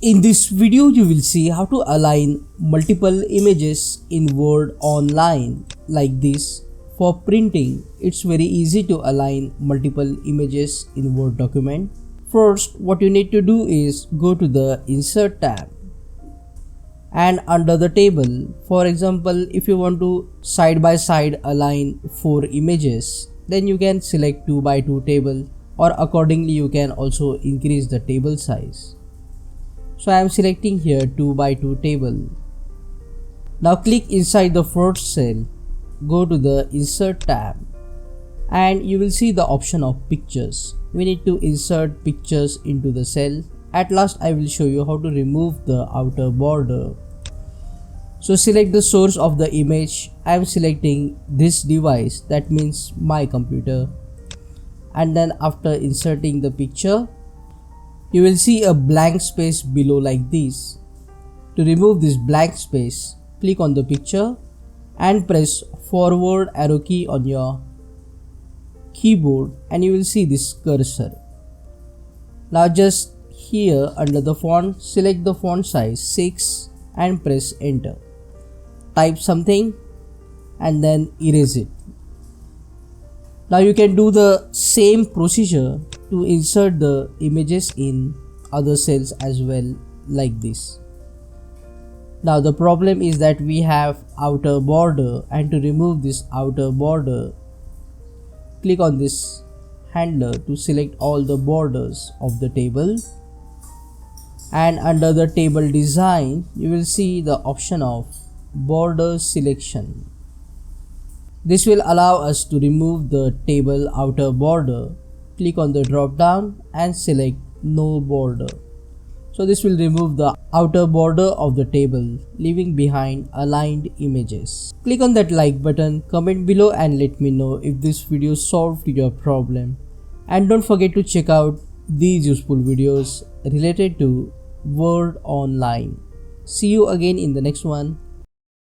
In this video, you will see how to align multiple images in Word online like this. For printing, it's very easy to align multiple images in Word document. First, what you need to do is go to the Insert tab and under the table, for example, if you want to side by side align 4 images, then you can select 2 by 2 table, or accordingly you can also increase the table size. So I am selecting here 2 by 2 table. Now click inside the first cell, go to the Insert tab and you will see the option of pictures. We need to insert pictures into the cell. At last I will show you how to remove the outer border. So select the source of the image. I am selecting this device, that means my computer. And then after inserting the picture, you will see a blank space below like this. To remove this blank space, click on the picture and press forward arrow key on your keyboard and you will see this cursor. Now just here under the font, select the font size 6 and press enter. Type something and then erase it. Now you can do the same procedure to insert the images in other cells as well like this. Now the problem is that we have outer border, and to remove this outer border, click on this handler to select all the borders of the table, and under the table design you will see the option of border selection. This will allow us to remove the table outer border. Click on the drop down and select no border. So this will remove the outer border of the table, leaving behind aligned images. Click on that like button, comment below and let me know if this video solved your problem. And don't forget to check out these useful videos related to Word Online. See you again in the next one.